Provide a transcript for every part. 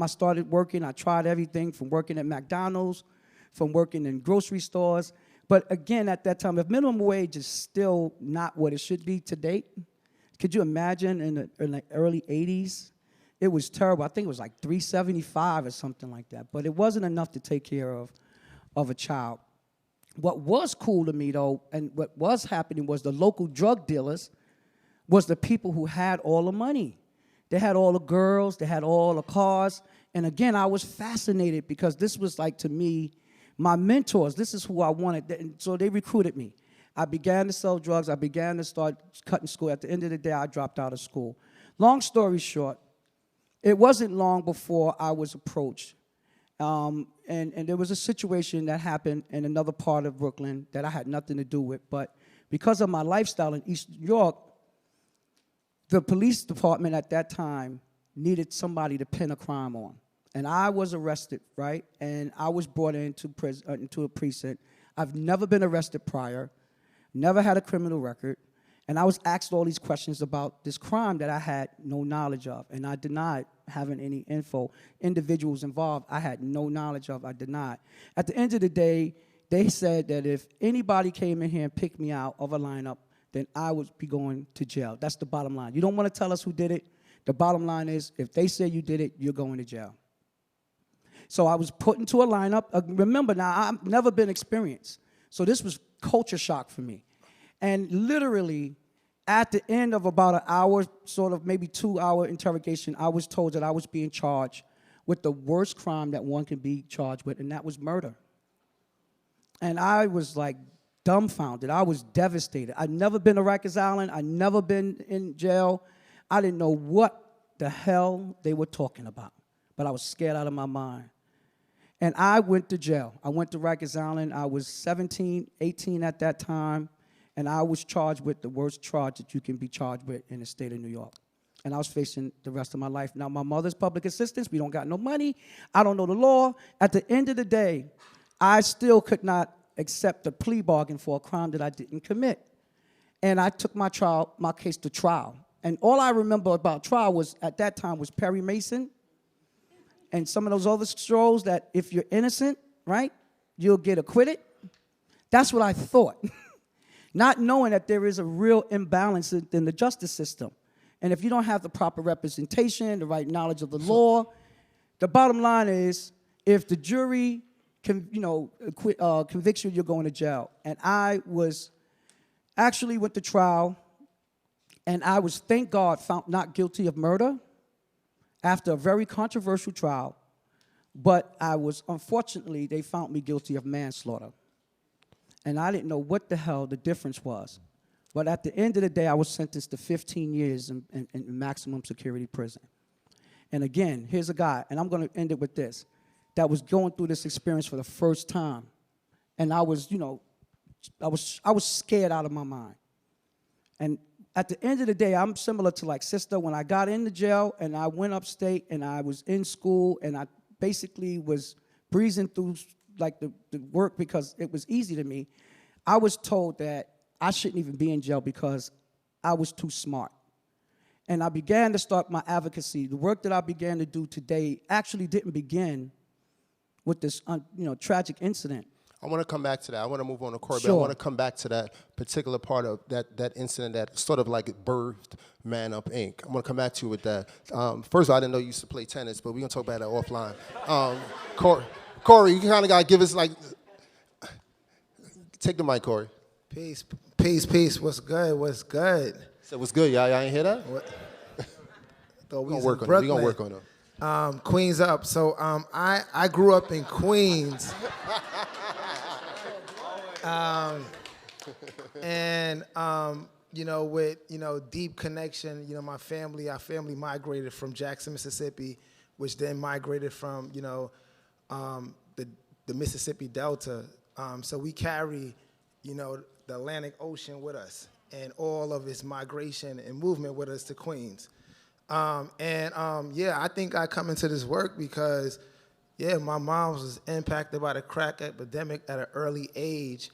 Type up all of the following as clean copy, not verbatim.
time I started working, I tried everything from working at McDonald's, from working in grocery stores. But again, at that time, if minimum wage is still not what it should be to date, could you imagine in the early 80s? It was terrible. I think it was like $3.75 or something like that. But it wasn't enough to take care of a child. What was cool to me, though, and what was happening was the local drug dealers was the people who had all the money. They had all the girls. They had all the cars. And again, I was fascinated because this was like, to me, my mentors. This is who I wanted. And so they recruited me. I began to sell drugs. I began to start cutting school. At the end of the day, I dropped out of school. Long story short, it wasn't long before I was approached. And there was a situation that happened in another part of Brooklyn that I had nothing to do with. But because of my lifestyle in East New York, the police department at that time needed somebody to pin a crime on. And I was arrested, right? And I was brought into a precinct. I've never been arrested prior, never had a criminal record. And I was asked all these questions about this crime that I had no knowledge of. And I denied having any info. Individuals involved, I had no knowledge of. I denied. At the end of the day, they said that if anybody came in here and picked me out of a lineup, then I would be going to jail. That's the bottom line. You don't want to tell us who did it. The bottom line is, if they say you did it, you're going to jail. So I was put into a lineup. Remember now, I've never been experienced. So this was culture shock for me. And literally, at the end of about an hour, sort of maybe 2-hour interrogation, I was told that I was being charged with the worst crime that one can be charged with, and that was murder. And I was like dumbfounded. I was devastated. I'd never been to Rikers Island. I'd never been in jail. I didn't know what the hell they were talking about, but I was scared out of my mind. And I went to jail. I went to Rikers Island. I was 17, 18 at that time, and I was charged with the worst charge that you can be charged with in the state of New York. And I was facing the rest of my life. Now, my mother's public assistance. We don't got no money. I don't know the law. At the end of the day, I still could not accept a plea bargain for a crime that I didn't commit. And I took my case to trial. And all I remember about trial was, at that time, was Perry Mason and some of those other strolls that if you're innocent, right, you'll get acquitted. That's what I thought, not knowing that there is a real imbalance in the justice system. And if you don't have the proper representation, the right knowledge of the law, the bottom line is, if the jury convicts you, you're going to jail. And I was actually went to trial, and I was, thank God, found not guilty of murder after a very controversial trial. But I was, unfortunately, they found me guilty of manslaughter. And I didn't know what the hell the difference was. But at the end of the day, I was sentenced to 15 years in maximum security prison. And again, here's a guy, and I'm going to end it with this, that was going through this experience for the first time. And I was, I was scared out of my mind. And at the end of the day, I'm similar to like Sister. When I got into jail and I went upstate and I was in school and I basically was breezing through like the work because it was easy to me, I was told that I shouldn't even be in jail because I was too smart. And I began to start my advocacy. The work that I began to do today actually didn't begin with this tragic incident. I want to come back to that. I want to move on to Cory, Sure. but I want to come back to that particular part of that incident that sort of like birthed Man Up Inc. I'm going to come back to you with that. First of all, I didn't know you used to play tennis, but we're going to talk about that offline. Cory, you kind of got to give us like, take the mic, Cory. Peace, peace, peace. What's good? What's good? So what's good, y'all? Y'all ain't hear that? What? We're going to work on it. We're going to work on it. Queens up. So I grew up in Queens. With deep connection, our family migrated from Jackson, Mississippi, which then migrated from the Mississippi Delta. So we carry the Atlantic Ocean with us and all of its migration and movement with us to Queens. I think I come into this work because, my mom was impacted by the crack epidemic at an early age,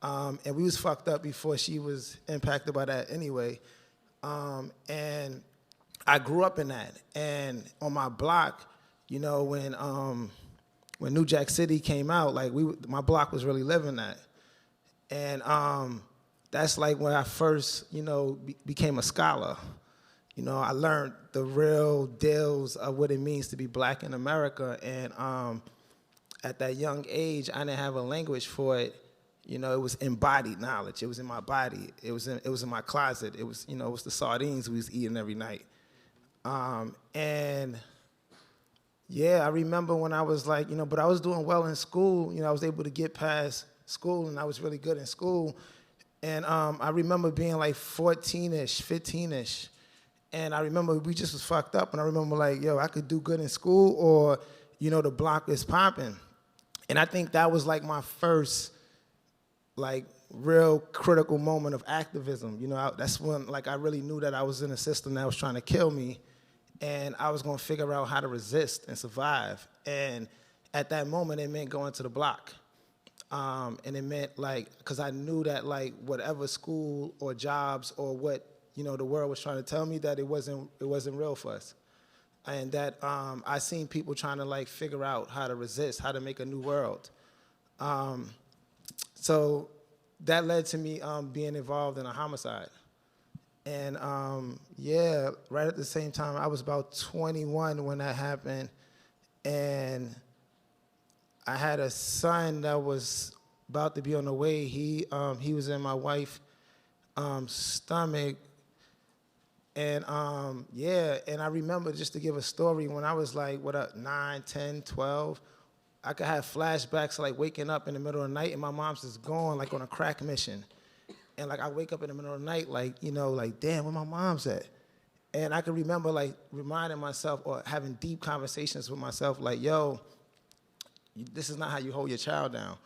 and we was fucked up before she was impacted by that anyway. And I grew up in that. And on my block, you know, when New Jack City came out, like my block was really living that. And that's like when I first, you know, became a scholar. You know, I learned the real deals of what it means to be black in America. And at that young age, I didn't have a language for it. You know, it was embodied knowledge. It was in my body. It was in my closet. It was, you know, it was the sardines we was eating every night. And yeah, I remember when I was like, you know, but I was doing well in school. You know, I was able to get past school, and I was really good in school. And I remember being like 14-ish, 15-ish. And I remember we just was fucked up. And I remember like, yo, I could do good in school, or, you know, the block is popping. And I think that was like my first, like, real critical moment of activism. You know, that's when, like, I really knew that I was in a system that was trying to kill me, and I was gonna figure out how to resist and survive. And at that moment, it meant going to the block. And it meant, like, because I knew that, like, whatever school or jobs or what, you know, the world was trying to tell me, that it wasn't real for us. And that I seen people trying to, like, figure out how to resist, how to make a new world. So that led to me being involved in a homicide. And yeah, right at the same time, I was about 21 when that happened. And I had a son that was about to be on the way. He was in my wife's stomach. And yeah, and I remember, just to give a story, when I was like, 9, 10, 12, I could have flashbacks, like waking up in the middle of the night and my mom's just gone, like on a crack mission. And like I wake up in the middle of the night, like, you know, like, damn, where my mom's at? And I can remember like reminding myself, or having deep conversations with myself, like, yo, this is not how you hold your child down.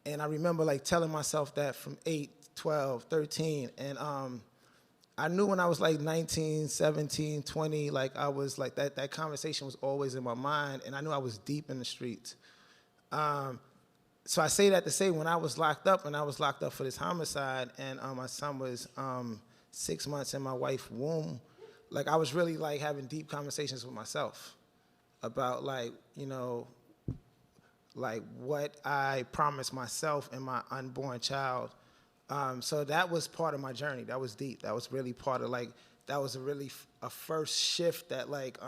And I remember like telling myself that from 8, 12, 13. And I knew when I was like 19, 17, 20, like I was like, that conversation was always in my mind, and I knew I was deep in the streets. So I say that to say, when I was locked up, and I was locked up for this homicide, and my son was 6 months in my wife's womb, like I was really like having deep conversations with myself about, like, you know, like what I promised myself and my unborn child. So that was part of my journey. That was deep. That was really part of, like, that was a first shift that, like,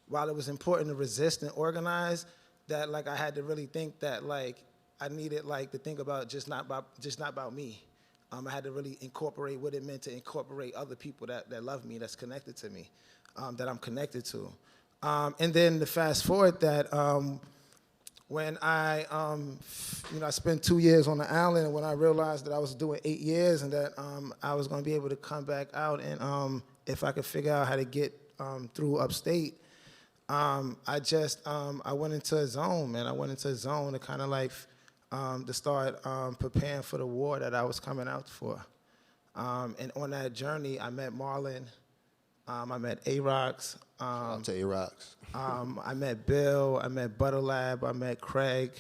while it was important to resist and organize, that, like, I had to really think that, like, I needed, like, to think about just not about me. I had to really incorporate what it meant to incorporate other people that love me, that's connected to me, that I'm connected to. And then to fast forward that, when I, you know, I spent 2 years on the island, and when I realized that I was doing 8 years, and that I was going to be able to come back out, and if I could figure out how to get through upstate, I went into a zone, man. I went into a zone to kind of like to start preparing for the war that I was coming out for. And on that journey, I met Marlon. I met A-Rocks. Shout to A-Rocks. I met Bill. I met Butterlab. I met Craig,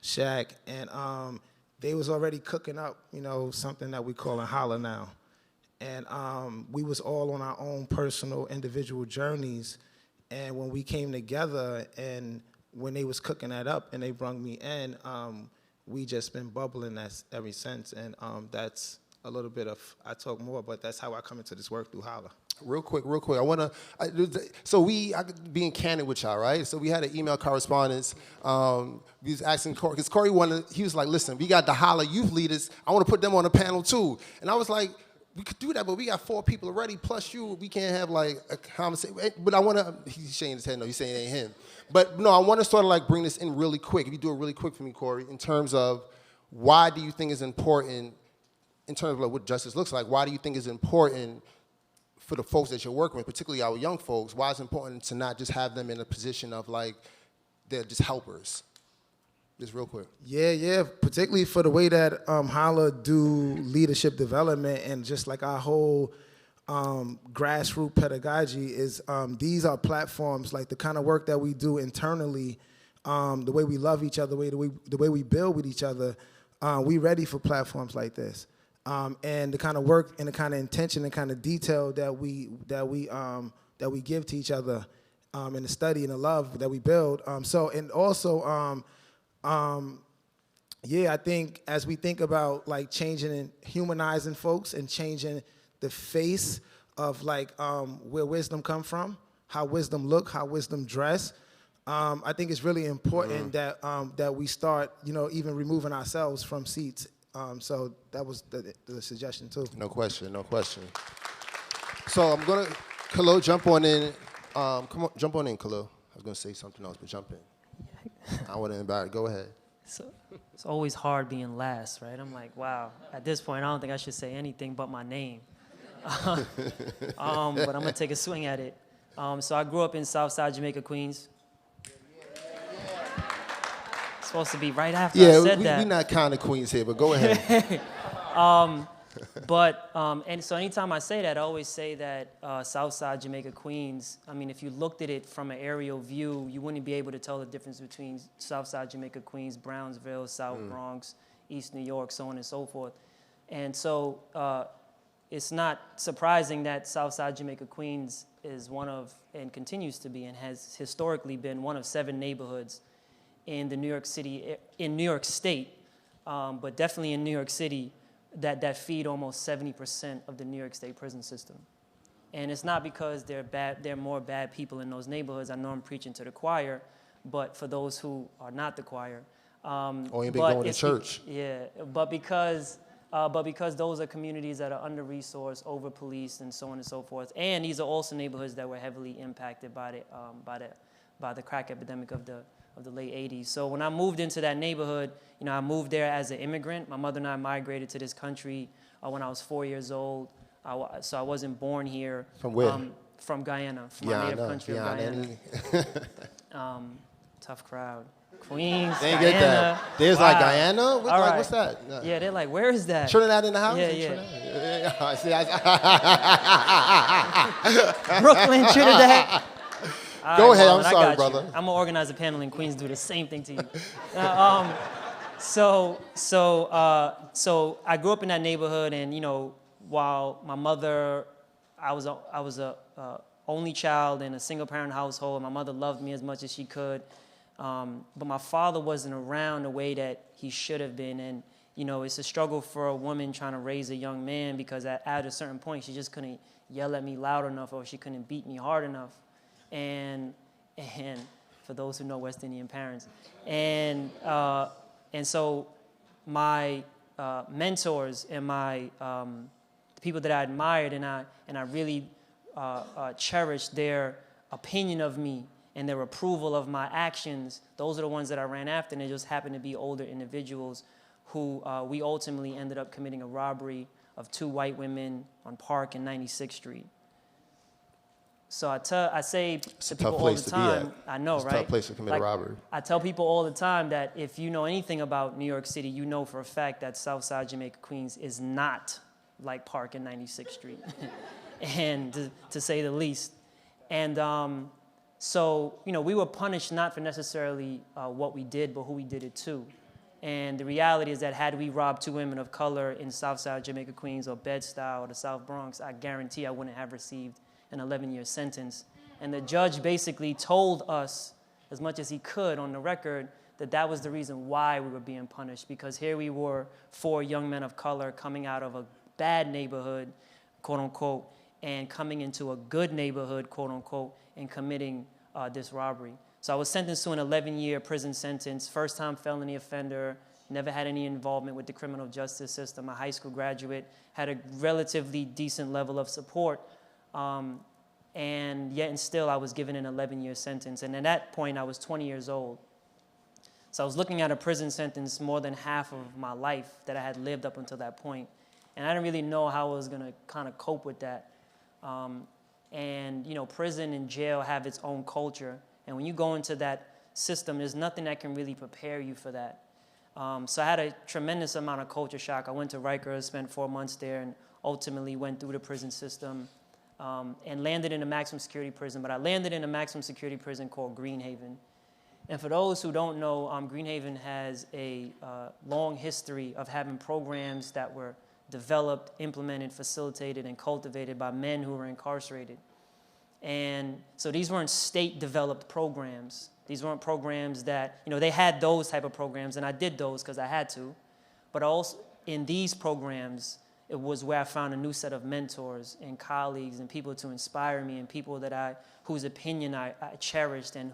Shaq, and they was already cooking up, you know, something that we call a holla now. And we was all on our own personal, individual journeys. And when we came together, and when they was cooking that up, and they brung me in, we just been bubbling that ever since. And that's a little bit of, I talk more, but that's how I come into this work, through holla. Real quick. I could be in candid with y'all, right? So we had an email correspondence. We was asking Cory, because Cory he was like, listen, we got the Holla youth leaders. I want to put them on the panel too. And I was like, we could do that, but we got 4 people already, plus you. We can't have like a conversation. But I want to, he's shaking his head, no, he's saying it ain't him. But no, I want to sort of like bring this in really quick. If you do it really quick for me, Cory, in terms of why do you think it's important, in terms of like what justice looks like, why do you think it's important for the folks that you're working with, particularly our young folks, why it's important to not just have them in a position of like, they're just helpers? Just real quick. Yeah, particularly for the way that Holla do leadership development, and just like our whole grassroots pedagogy is, these are platforms, like the kind of work that we do internally, the way we love each other, the way we build with each other, we ready for platforms like this. And the kind of work and the kind of intention and kind of detail that we give to each other, and the study and the love that we build. Yeah, I think as we think about like changing and humanizing folks and changing the face of like where wisdom come from, how wisdom look, how wisdom dress, I think it's really important that we start, even removing ourselves from seats. So that was the suggestion too. No question. So I'm gonna, Khalil, jump on in. Come on, jump on in, Khalil. I was gonna say something else, but jump in. I want to embarrass. Go ahead. So it's always hard being last, right? I'm like, wow. At this point, I don't think I should say anything but my name. But I'm gonna take a swing at it. So I grew up in Southside Jamaica, Queens. It's supposed to be right after I said that. We're not kind of Queens here, but go ahead. And so anytime I say that, I always say that Southside Jamaica, Queens, I mean, if you looked at it from an aerial view, you wouldn't be able to tell the difference between Southside Jamaica, Queens, Brownsville, South Bronx, East New York, so on and so forth. And so it's not surprising that Southside Jamaica, Queens is one of, and continues to be, and has historically been one of 7 neighborhoods in New York State, but definitely in New York City, that feed almost 70% of the New York State prison system. And it's not because there are more bad people in those neighborhoods. I know I'm preaching to the choir, but for those who are not the choir. Or you been going to church. But because those are communities that are under-resourced, over-policed, and so on and so forth. And these are also neighborhoods that were heavily impacted by the crack epidemic of the late 80s. So when I moved into that neighborhood, I moved there as an immigrant. My mother and I migrated to this country when I was 4 years old. So I wasn't born here. From where? From Guyana, from my native country of Guyana. Tough crowd. Queens, they ain't Guyana. Get that. There's like Guyana? What's that? No. Yeah, they're like, where is that? Trinidad in the house? Brooklyn, Trinidad. Go ahead, Marlon, I'm sorry, brother. I'm going to organize a panel in Queens, do the same thing to you. So I grew up in that neighborhood, and, while my mother, I was a only child in a single-parent household. My mother loved me as much as she could, but my father wasn't around the way that he should have been, and, it's a struggle for a woman trying to raise a young man because at a certain point, she just couldn't yell at me loud enough or she couldn't beat me hard enough. And for those who know West Indian parents, and so my mentors and my the people that I admired and I really cherished their opinion of me and their approval of my actions. Those are the ones that I ran after, and they just happened to be older individuals who we ultimately ended up committing a robbery of 2 white women on Park and 96th Street. So I say to people all the time, I know, right? It's a tough place to commit a robbery. I tell people all the time that if you know anything about New York City, you know for a fact that Southside Jamaica, Queens is not like Park and 96th Street, and to say the least. And so, we were punished not for necessarily what we did, but who we did it to. And the reality is that had we robbed 2 women of color in Southside Jamaica, Queens, or Bed-Stuy, or the South Bronx, I guarantee I wouldn't have received an 11-year sentence. And the judge basically told us, as much as he could on the record, that was the reason why we were being punished, because here we were, 4 young men of color coming out of a bad neighborhood, quote unquote, and coming into a good neighborhood, quote unquote, and committing this robbery. So I was sentenced to an 11-year prison sentence, first-time felony offender, never had any involvement with the criminal justice system, a high school graduate, had a relatively decent level of support, and yet and still I was given an 11-year sentence. And at that point, I was 20 years old. So I was looking at a prison sentence more than half of my life that I had lived up until that point. And I didn't really know how I was going to kind of cope with that. Prison and jail have its own culture. And when you go into that system, there's nothing that can really prepare you for that. So I had a tremendous amount of culture shock. I went to Rikers, spent 4 months there, and ultimately went through the prison system and landed in a maximum security prison. But I landed in a maximum security prison called Greenhaven. And for those who don't know, Greenhaven has a long history of having programs that were developed, implemented, facilitated, and cultivated by men who were incarcerated. And so these weren't state-developed programs. These weren't programs that, they had those type of programs, and I did those because I had to. But also in these programs, it was where I found a new set of mentors and colleagues and people to inspire me and people whose opinion I cherished and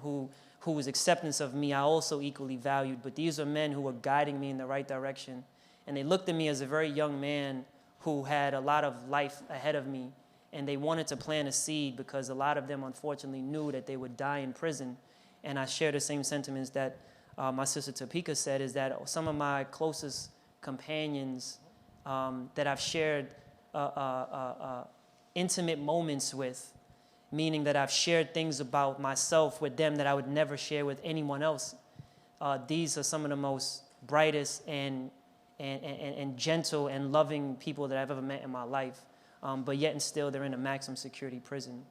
whose acceptance of me I also equally valued. But these are men who were guiding me in the right direction. And they looked at me as a very young man who had a lot of life ahead of me. And they wanted to plant a seed because a lot of them, unfortunately, knew that they would die in prison. And I share the same sentiments that my sister Topeka said, is that some of my closest companions that I've shared intimate moments with, meaning that I've shared things about myself with them that I would never share with anyone else. These are some of the most brightest and gentle and loving people that I've ever met in my life. But yet and still, they're in a maximum security prison.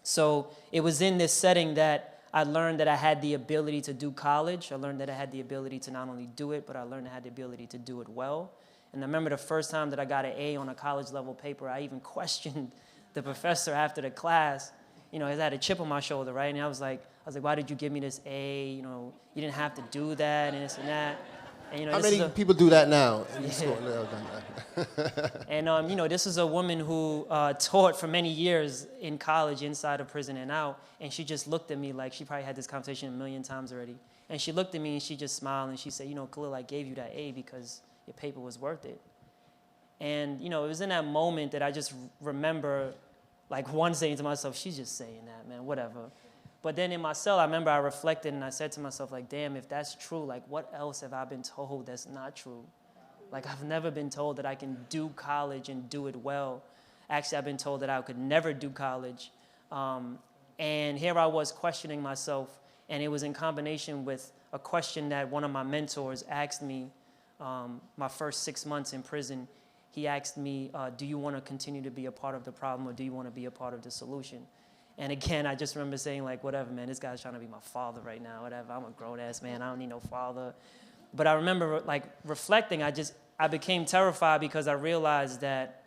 So it was in this setting that I learned that I had the ability to do college. I learned that I had the ability to not only do it, but I learned I had the ability to do it well. And I remember the first time that I got an A on a college-level paper, I even questioned the professor after the class. I had a chip on my shoulder, right? And I was like, why did you give me this A? You didn't have to do that and this and that. And, how many people do that now? In school? And, this is a woman who taught for many years in college, inside of prison and out. And she just looked at me like she probably had this conversation a million times already. And she looked at me and she just smiled and she said, Khalil, I gave you that A because your paper was worth it. And, it was in that moment that I just remember, one saying to myself, she's just saying that, man, whatever. But then in my cell, I remember I reflected and I said to myself, damn, if that's true, what else have I been told that's not true? I've never been told that I can do college and do it well. Actually, I've been told that I could never do college. And here I was questioning myself, and it was in combination with a question that one of my mentors asked me my first 6 months in prison. He asked me, do you want to continue to be a part of the problem or do you want to be a part of the solution? And again, I just remember saying, whatever, man, this guy's trying to be my father right now, whatever. I'm a grown-ass man. I don't need no father. But I remember, reflecting, I became terrified because I realized that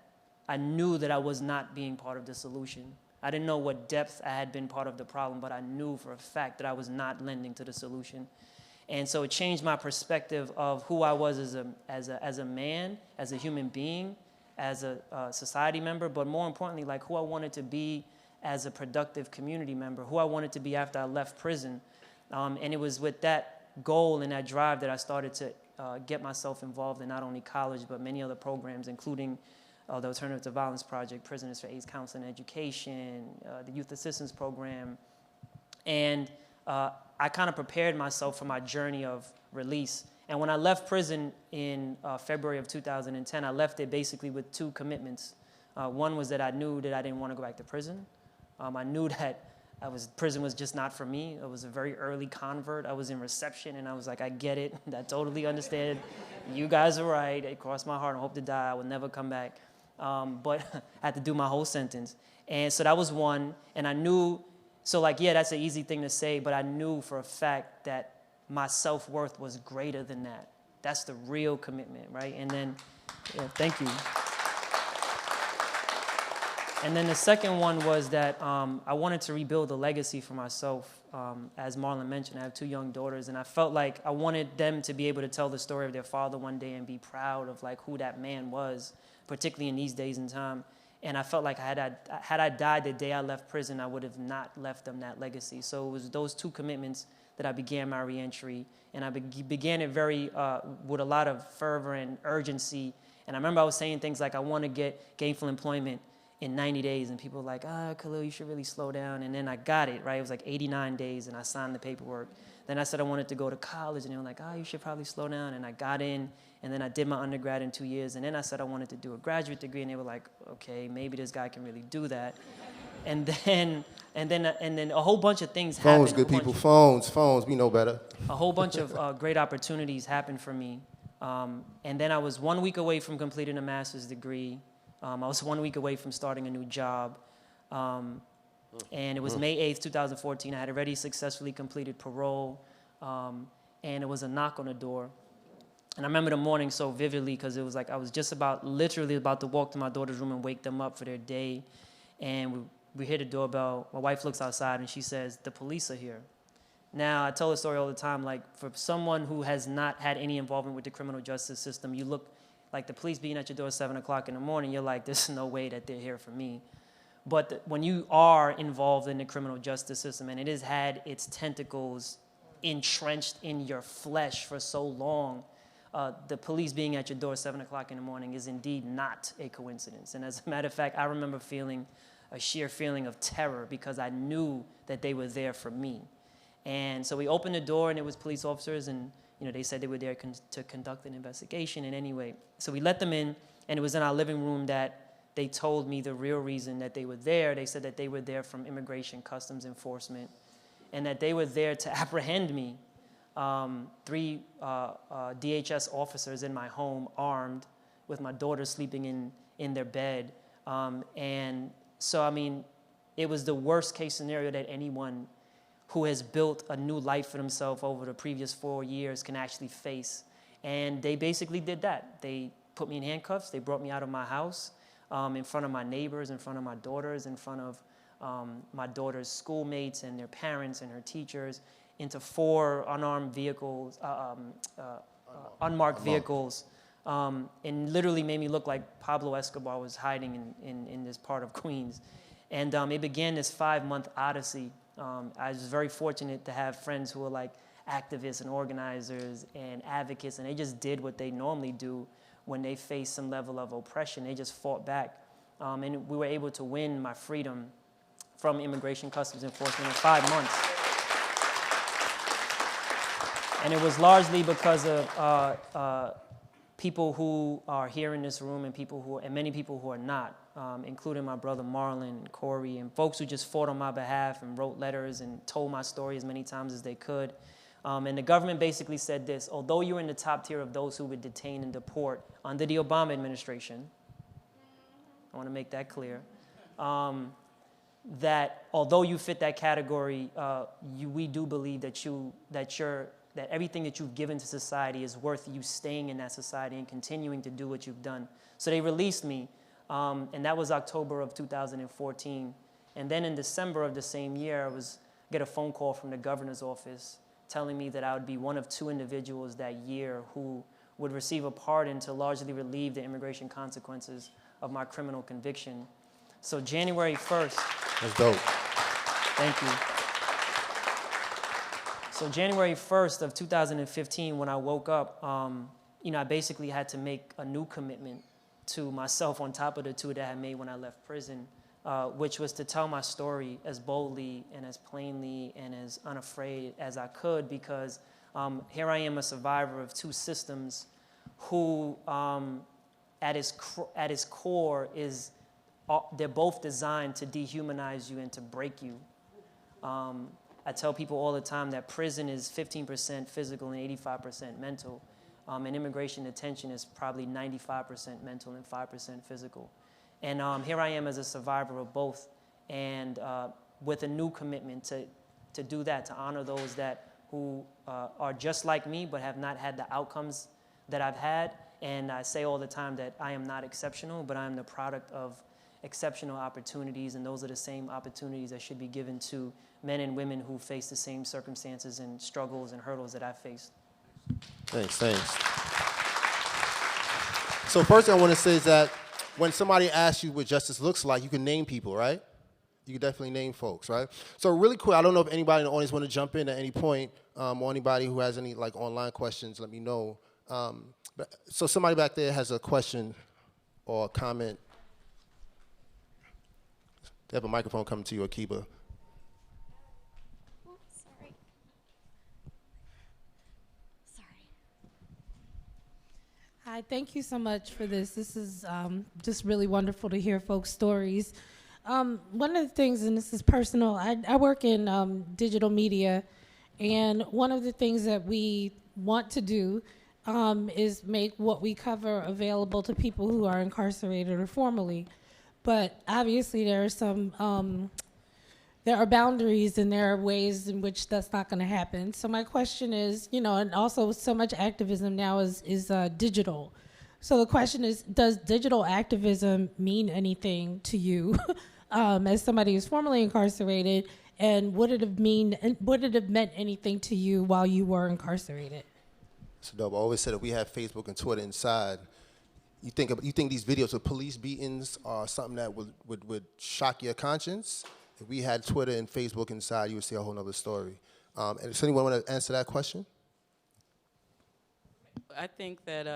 I knew that I was not being part of the solution. I didn't know what depth I had been part of the problem, but I knew for a fact that I was not lending to the solution. And so it changed my perspective of who I was as a man, as a human being, as a society member, but more importantly, who I wanted to be as a productive community member, who I wanted to be after I left prison. And it was with that goal and that drive that I started to get myself involved in not only college, but many other programs, including the Alternative to Violence Project, Prisoners for AIDS Counseling and Education, the Youth Assistance Program. And I kind of prepared myself for my journey of release. And when I left prison in February of 2010, I left it basically with two commitments. One was that I knew that I didn't want to go back to prison. I knew that prison was just not for me. I was a very early convert. I was in reception, and I was like, I get it. I totally understand. You guys are right. It crossed my heart. I hope to die. I will never come back. But I had to do my whole sentence. And so that was one. And I knew, that's an easy thing to say, but I knew for a fact that my self-worth was greater than that. That's the real commitment, right? And then, thank you. And then the second one was that I wanted to rebuild a legacy for myself. As Marlon mentioned, I have two young daughters, and I felt like I wanted them to be able to tell the story of their father one day and be proud of who that man was, particularly in these days and time. And I felt like had I died the day I left prison, I would have not left them that legacy. So it was those two commitments that I began my reentry, and I began it with a lot of fervor and urgency. And I remember I was saying things like, I want to get gainful employment in 90 days, and people were like, Khalil, you should really slow down. And then I got it, right? It was 89 days, and I signed the paperwork. Then I said I wanted to go to college, and they were like, you should probably slow down. And I got in, and then I did my undergrad in 2 years. And then I said I wanted to do a graduate degree, and they were like, okay, maybe this guy can really do that. And then a whole bunch of things happened. Phones, good people, phones, we know better. A whole bunch of great opportunities happened for me. And then I was 1 week away from completing a master's degree. I was 1 week away from starting a new job. And it was May 8th, 2014. I had already successfully completed parole. And it was a knock on the door. And I remember the morning so vividly because it was I was just literally about to walk to my daughter's room and wake them up for their day. And we hear the doorbell. My wife looks outside and she says, "The police are here." Now, I tell the story all the time, like for someone who has not had any involvement with the criminal justice system, you look like the police being at your door at 7 o'clock in the morning, you're like, there's no way that they're here for me. But when you are involved in the criminal justice system and it has had its tentacles entrenched in your flesh for so long, the police being at your door at 7 o'clock in the morning is indeed not a coincidence. And as a matter of fact, I remember feeling a sheer feeling of terror because I knew that they were there for me. And so we opened the door and it was police officers and they said they were there to conduct an investigation. And anyway, so we let them in and it was in our living room that they told me the real reason that they were there. They said that they were there from Immigration Customs Enforcement and that they were there to apprehend me. 3 DHS officers in my home armed with my daughter sleeping in their bed. And so, I mean, it was the worst case scenario that anyone who has built a new life for themselves over the previous 4 years can actually face. And they basically did that. They put me in handcuffs. They brought me out of my house in front of my neighbors, in front of my daughters, in front of my daughter's schoolmates and their parents and her teachers, into 4 unarmed vehicles, unmarked vehicles, and literally made me look like Pablo Escobar was hiding in this part of Queens. And it began this 5-month odyssey. I was very fortunate to have friends who were like activists and organizers and advocates, and they just did what they normally do when they face some level of oppression. They just fought back. And we were able to win my freedom from Immigration Customs Enforcement in 5 months. And it was largely because of people who are here in this room and many people who are not, including my brother Marlon and Cory and folks who just fought on my behalf and wrote letters and told my story as many times as they could. And the government basically said this: although you're in the top tier of those who would detain and deport under the Obama administration, I want to make that clear, that although you fit that category, we do believe that everything that you've given to society is worth you staying in that society and continuing to do what you've done. So they released me, and that was October of 2014. And then in December of the same year, I get a phone call from the governor's office telling me that I would be one of 2 individuals that year who would receive a pardon to largely relieve the immigration consequences of my criminal conviction. So January 1st. That's dope. Thank you. So January 1st of 2015, when I woke up, I basically had to make a new commitment to myself on top of the 2 that I had made when I left prison, which was to tell my story as boldly and as plainly and as unafraid as I could, because here I am, a survivor of 2 systems who, at its core, they're both designed to dehumanize you and to break you. I tell people all the time that prison is 15% physical and 85% mental, and immigration detention is probably 95% mental and 5% physical. And here I am as a survivor of both, and with a new commitment to do that, to honor those who are just like me but have not had the outcomes that I've had. And I say all the time that I am not exceptional, but I am the product of exceptional opportunities, and those are the same opportunities that should be given to men and women who face the same circumstances and struggles and hurdles that I faced. Thanks. So first thing I want to say is that when somebody asks you what justice looks like, you can name people, right? You can definitely name folks, right? So really quick, I don't know if anybody in the audience want to jump in at any point, or anybody who has any online questions, let me know. So somebody back there has a question or a comment. They have a microphone coming to you, Akiba. Hi, thank you so much for this. This is just really wonderful to hear folks' stories. One of the things, and this is personal, I work in digital media, and one of the things that we want to do is make what we cover available to people who are incarcerated or formerly. But obviously there are boundaries and there are ways in which that's not going to happen. So my question is, and also so much activism now is digital. So the question is, does digital activism mean anything to you? as somebody who's formerly incarcerated, and would it have meant anything to you while you were incarcerated? So, Dub, I always said if we have Facebook and Twitter inside, you think these videos of police beatings are something that would shock your conscience? If we had Twitter and Facebook inside, you would see a whole other story. And does anyone want to answer that question? I think that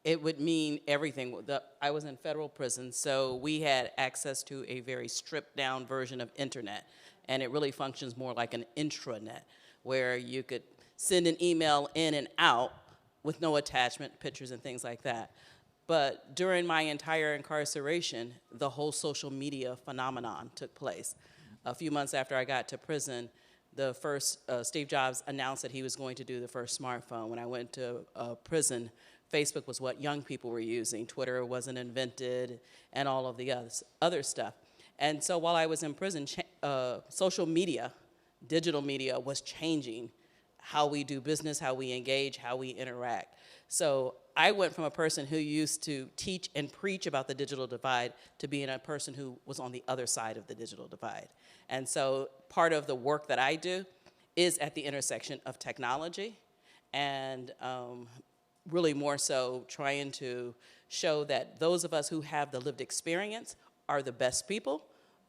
it would mean everything. I was in federal prison, so we had access to a very stripped-down version of internet, and it really functions more like an intranet, where you could send an email in and out with no attachment, pictures and things like that. But during my entire incarceration, the whole social media phenomenon took place. A few months after I got to prison, the first, Steve Jobs announced that he was going to do the first smartphone. When I went to prison, Facebook was what young people were using. Twitter wasn't invented, and all of the other stuff. And so while I was in prison, social media, digital media, was changing how we do business, how we engage, how we interact. So I went from a person who used to teach and preach about the digital divide to being a person who was on the other side of the digital divide. And so part of the work that I do is at the intersection of technology and really more so trying to show that those of us who have the lived experience are the best people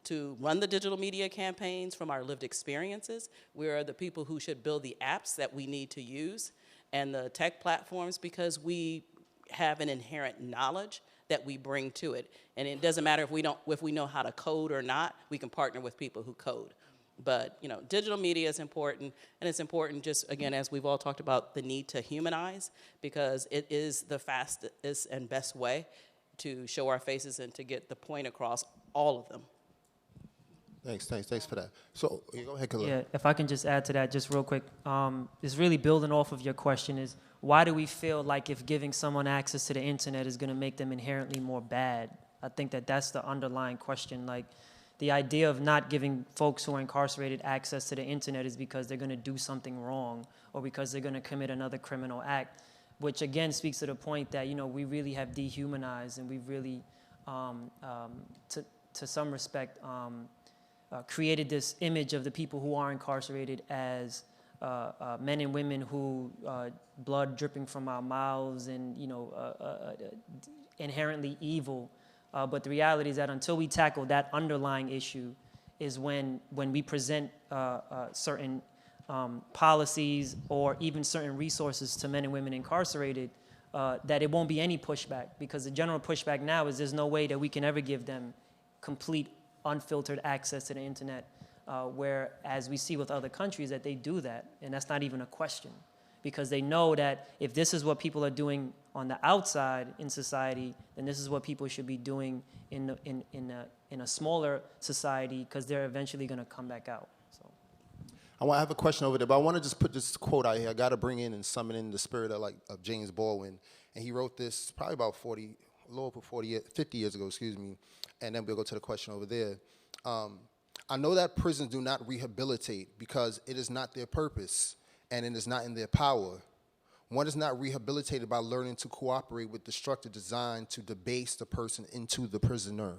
to run the digital media campaigns from our lived experiences. We are the people who should build the apps that we need to use and the tech platforms because we have an inherent knowledge that we bring to it. And it doesn't matter if we know how to code or not, we can partner with people who code. But, you know, digital media is important, and it's important just, again, as we've all talked about, the need to humanize, because it is the fastest and best way to show our faces and to get the point across, all of them. Thanks for that. So, go ahead, Khalil. Yeah, if I can just add to that just real quick. It's really building off of your question is, why do we feel like if giving someone access to the internet is going to make them inherently more bad? I think that's the underlying question. Like, the idea of not giving folks who are incarcerated access to the internet is because they're going to do something wrong or because they're going to commit another criminal act, which again speaks to the point that, you know, we really have dehumanized and we've really, to some respect, created this image of the people who are incarcerated as men and women who blood dripping from our mouths and, you know, inherently evil. But the reality is that until we tackle that underlying issue is when we present certain policies or even certain resources to men and women incarcerated, that it won't be any pushback, because the general pushback now is there's no way that we can ever give them complete unfiltered access to the internet, where, as we see with other countries, that they do that, and that's not even a question, because they know that if this is what people are doing on the outside in society, then this is what people should be doing in a smaller society, because they're eventually going to come back out. So, I have a question over there, but I want to just put this quote out here. I got to bring in and summon in the spirit of James Baldwin, and he wrote this probably about 50 years ago, and then we'll go to the question over there. I know that prisons do not rehabilitate because it is not their purpose and it is not in their power. One is not rehabilitated by learning to cooperate with the structure designed to debase the person into the prisoner.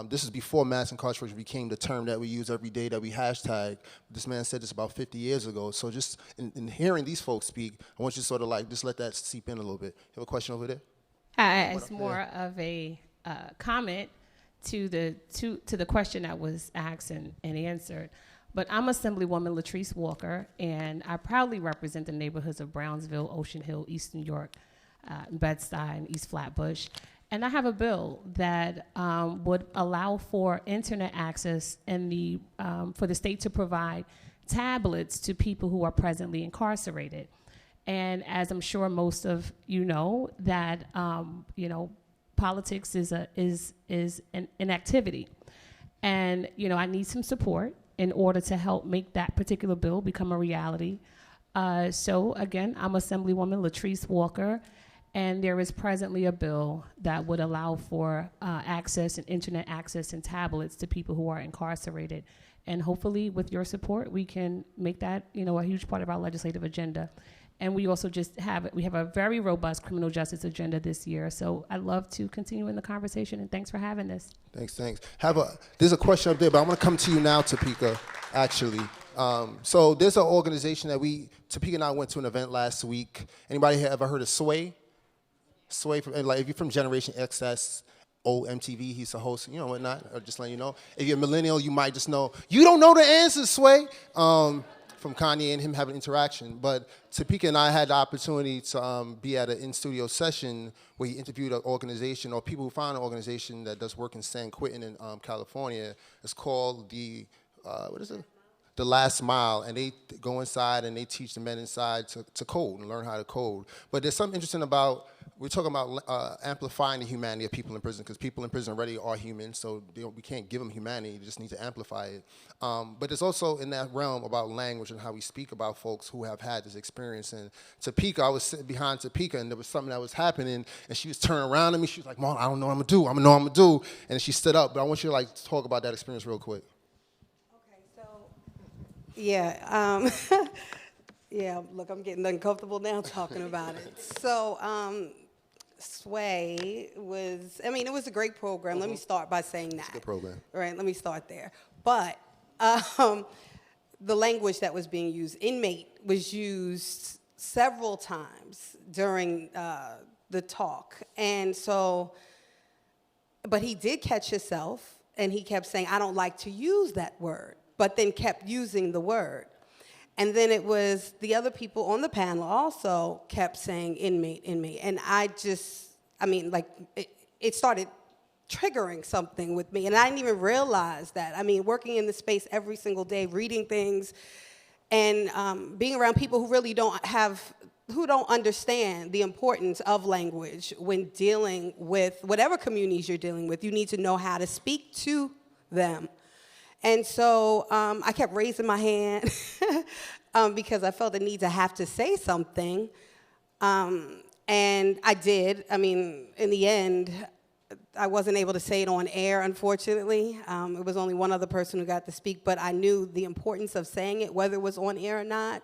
This is before mass incarceration became the term that we use every day, that we hashtag. This man said this about 50 years ago. So just in hearing these folks speak, I want you to sort of like just let that seep in a little bit. You have a question over there? It's more of a comment to the question that was asked and answered. But I'm Assemblywoman Latrice Walker, and I proudly represent the neighborhoods of Brownsville, Ocean Hill, East New York, Bed-Stuy, and East Flatbush. And I have a bill that would allow for internet access and for the state to provide tablets to people who are presently incarcerated. And as I'm sure most of you know, that politics is an activity, and I need some support in order to help make that particular bill become a reality. So again, I'm Assemblywoman Latrice Walker, and there is presently a bill that would allow for access and internet access and tablets to people who are incarcerated. And hopefully with your support, we can make that a huge part of our legislative agenda. And we also we have a very robust criminal justice agenda this year. So I'd love to continue in the conversation, and thanks for having this. Thanks. There's a question up there, but I want to come to you now, Topeka, actually. So there's an organization that Topeka and I went to an event last week. Anybody ever heard of Sway? Sway, if you're from Generation XS, old MTV, he's a host, whatnot, or just letting you know. If you're a millennial, you might just know, you don't know the answers, Sway, from Kanye and him having interaction. But Topeka and I had the opportunity to be at an in-studio session where he interviewed an organization, or people who found an organization that does work in San Quentin in California. It's called the Last Mile, and they go inside and they teach the men inside to code and learn how to code. But there's something interesting about, we're talking about amplifying the humanity of people in prison, because people in prison already are human, so we can't give them humanity, we just need to amplify it. But it's also in that realm about language and how we speak about folks who have had this experience. And Topeka, I was sitting behind Topeka, and there was something that was happening, and she was turning around at me, she was like, Marlon, I don't know what I'm gonna do, I'm gonna know what I'm gonna do. And she stood up, but I want you to talk about that experience real quick. Yeah, look, I'm getting uncomfortable now talking about it. So, Sway was, it was a great program. Let me start by saying that. It's a good program. Right, let me start there. But the language that was being used, inmate, was used several times during the talk. And so, but he did catch himself, and he kept saying, I don't like to use that word, but then kept using the word. And then it was the other people on the panel also kept saying inmate. And it started triggering something with me. And I didn't even realize that. Working in the space every single day, reading things, and being around people who really don't understand the importance of language when dealing with whatever communities you're dealing with. You need to know how to speak to them. And so I kept raising my hand because I felt the need to have to say something. And I did. In the end, I wasn't able to say it on air, unfortunately. It was only one other person who got to speak, but I knew the importance of saying it, whether it was on air or not,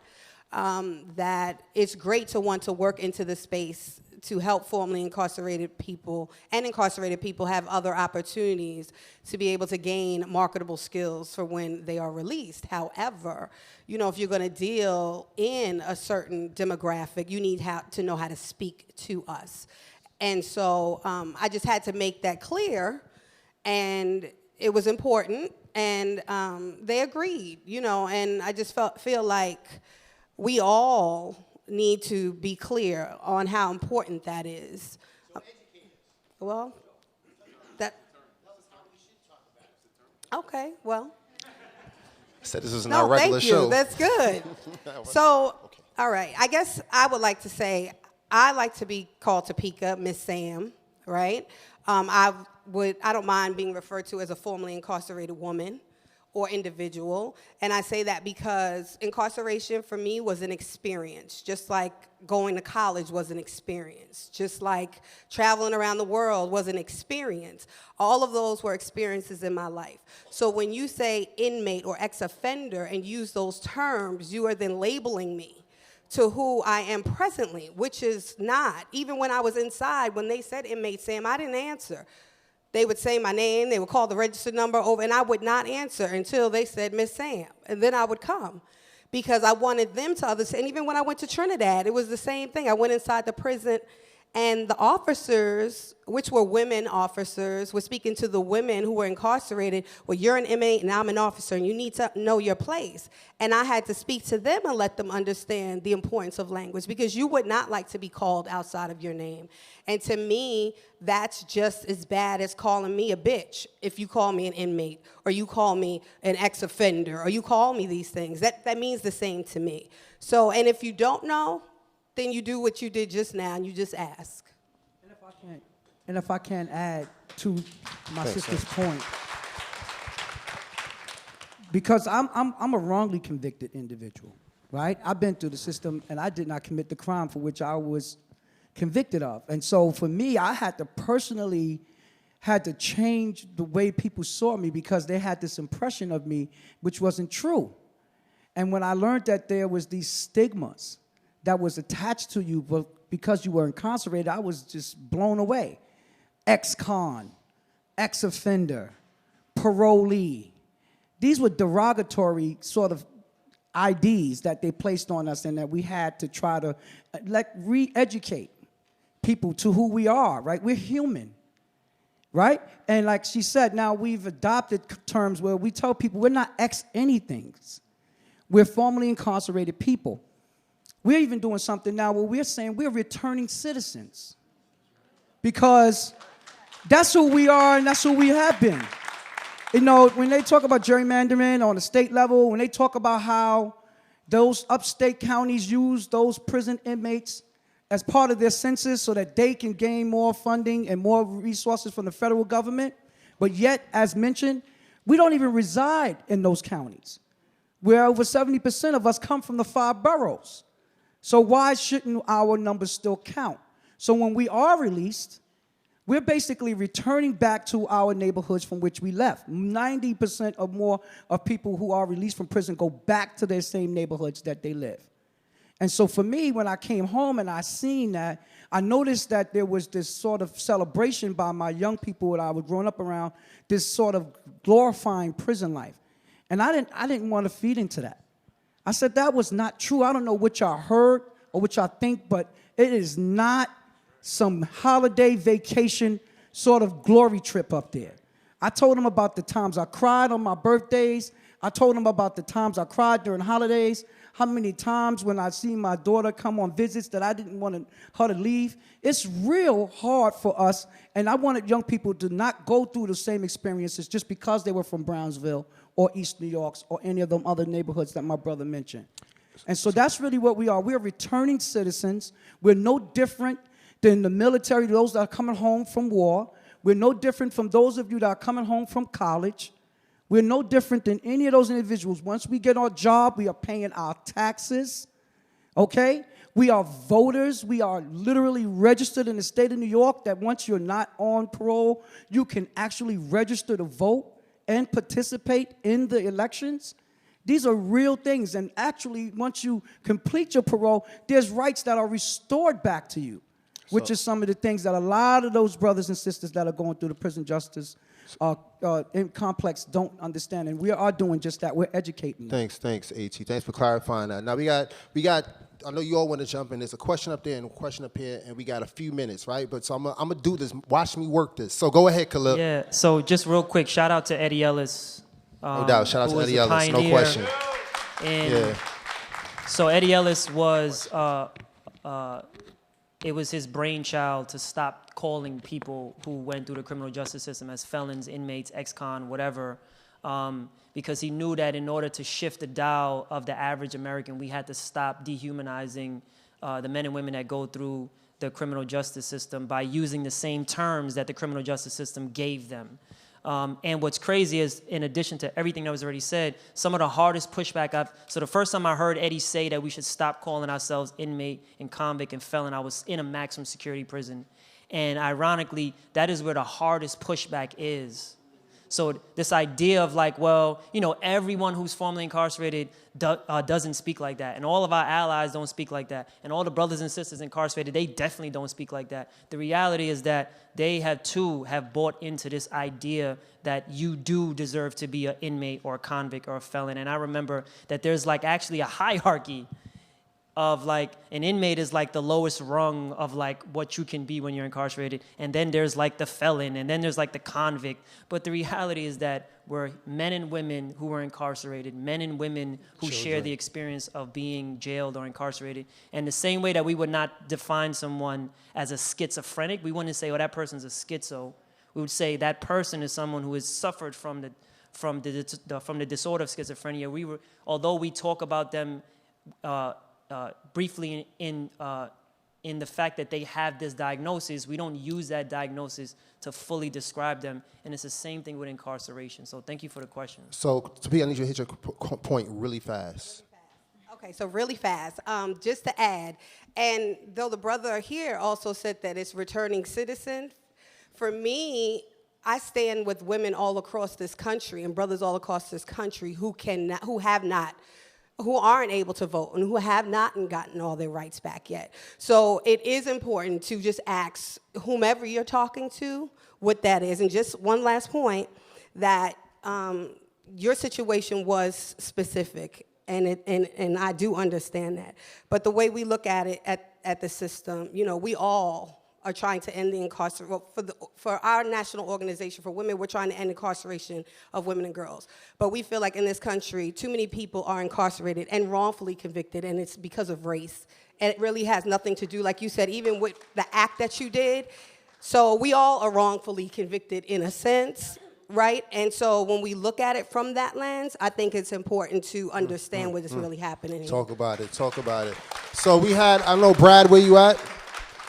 that it's great to want to work into the space to help formerly incarcerated people and incarcerated people have other opportunities to be able to gain marketable skills for when they are released. However, if you're going to deal in a certain demographic, you need to know how to speak to us. And so I just had to make that clear, and it was important, and they agreed, and I just feel like we all need to be clear on how important that is. Okay, well. Said this is not a regular show. That's good. So, all right, I guess I would like to say, I like to be called Topeka, Miss Sam, right? I don't mind being referred to as a formerly incarcerated woman or individual. And I say that because incarceration for me was an experience, just like going to college was an experience, just like traveling around the world was an experience. All of those were experiences in my life. So when you say inmate or ex-offender and use those terms, you are then labeling me to who I am presently, which is not. Even when I was inside, when they said inmate Sam, I didn't answer. They would say my name, they would call the registered number over, and I would not answer until they said Miss Sam, and then I would come because I wanted them to understand. And even when I went to Trinidad, it was the same thing. I went inside the prison, and the officers, which were women officers, were speaking to the women who were incarcerated. Well, you're an inmate and I'm an officer, and you need to know your place. And I had to speak to them and let them understand the importance of language, because you would not like to be called outside of your name. And to me, that's just as bad as calling me a bitch if you call me an inmate, or you call me an ex-offender, or you call me these things. That means the same to me. So, and if you don't know, then you do what you did just now, and you just ask. And if I can add to my sister's point, because I'm a wrongly convicted individual, right? I've been through the system, and I did not commit the crime for which I was convicted of. And so for me, I had to change the way people saw me, because they had this impression of me which wasn't true. And when I learned that there was these stigmas that was attached to you, but because you were incarcerated, I was just blown away. Ex-con, ex-offender, parolee. These were derogatory sort of IDs that they placed on us and that we had to try to re-educate people to who we are, right? We're human, right? And like she said, now we've adopted terms where we tell people we're not ex-anythings. We're formerly incarcerated people. We're even doing something now where we're saying we're returning citizens because that's who we are and that's who we have been. You know, when they talk about gerrymandering on the state level, when they talk about how those upstate counties use those prison inmates as part of their census so that they can gain more funding and more resources from the federal government, but yet, as mentioned, we don't even reside in those counties, where over 70% of us come from the 5 boroughs. So why shouldn't our numbers still count? So when we are released, we're basically returning back to our neighborhoods from which we left. 90% or more of people who are released from prison go back to their same neighborhoods that they live. And so for me, when I came home and I seen that, I noticed that there was this sort of celebration by my young people that I was growing up around, this sort of glorifying prison life. And I didn't want to feed into that. I said, that was not true. I don't know what y'all heard or what y'all think, but it is not some holiday vacation sort of glory trip up there. I told them about the times I cried on my birthdays. I told them about the times I cried during holidays, how many times when I see my daughter come on visits that I didn't want her to leave. It's real hard for us, and I wanted young people to not go through the same experiences just because they were from Brownsville or East New York or any of them other neighborhoods that my brother mentioned. And so that's really what we are. We're returning citizens. We're no different than the military, those that are coming home from war. We're no different from those of you that are coming home from college. We're no different than any of those individuals. Once we get our job, we are paying our taxes, okay? We are voters. We are literally registered in the state of New York that once you're not on parole, you can actually register to vote and participate in the elections. These are real things. And actually, once you complete your parole, there's rights that are restored back to you, which is some of the things that a lot of those brothers and sisters that are going through the prison justice complex don't understand. And we are doing just that. We're educating them. Thanks, A.T. Thanks for clarifying that. Now, we got. I know you all want to jump in. There's a question up there and a question up here, and we got a few minutes, right? But so I'm going to do this. Watch me work this. So go ahead, Khalil. Yeah, so just real quick, shout out to Eddie Ellis. No doubt. Shout out to Eddie Ellis. No question. And so Eddie Ellis was, it was his brainchild to stop calling people who went through the criminal justice system as felons, inmates, ex-con, whatever, because he knew that in order to shift the dial of the average American, we had to stop dehumanizing the men and women that go through the criminal justice system by using the same terms that the criminal justice system gave them. And what's crazy is, in addition to everything that was already said, some of the hardest pushback so the first time I heard Eddie say that we should stop calling ourselves inmate and convict and felon, I was in a maximum security prison. And ironically, that is where the hardest pushback is. So this idea of like, well, you know, everyone who's formerly incarcerated doesn't speak like that. And all of our allies don't speak like that. And all the brothers and sisters incarcerated, they definitely don't speak like that. The reality is that they have bought into this idea that you do deserve to be an inmate or a convict or a felon. And I remember that there's like actually a hierarchy of like an inmate is like the lowest rung of like what you can be when you're incarcerated. And then there's like the felon, and then there's like the convict. But the reality is that we're men and women who are incarcerated, men and women who share the experience of being jailed or incarcerated. And the same way that we would not define someone as a schizophrenic, we wouldn't say, oh, that person's a schizo. We would say that person is someone who has suffered from the disorder of schizophrenia. Although we talk about them briefly in the fact that they have this diagnosis, we don't use that diagnosis to fully describe them, and it's the same thing with incarceration. So thank you for the question. So, Topeka, I need you to hit your point really fast. Okay, so really fast. Just to add, and though the brother here also said that it's returning citizens, for me, I stand with women all across this country and brothers all across this country who have not who aren't able to vote and who have not gotten all their rights back yet. So it is important to just ask whomever you're talking to what that is. And just one last point, that your situation was specific, and I do understand that. But the way we look at it, at the system, we all are trying to end the incarceration. Well, for our national organization for women, we're trying to end incarceration of women and girls. But we feel like in this country, too many people are incarcerated and wrongfully convicted, and it's because of race. And it really has nothing to do, like you said, even with the act that you did. So we all are wrongfully convicted in a sense, right? And so when we look at it from that lens, I think it's important to understand what is really happening here. Talk about it. So we had, I don't know, Brad, where you at?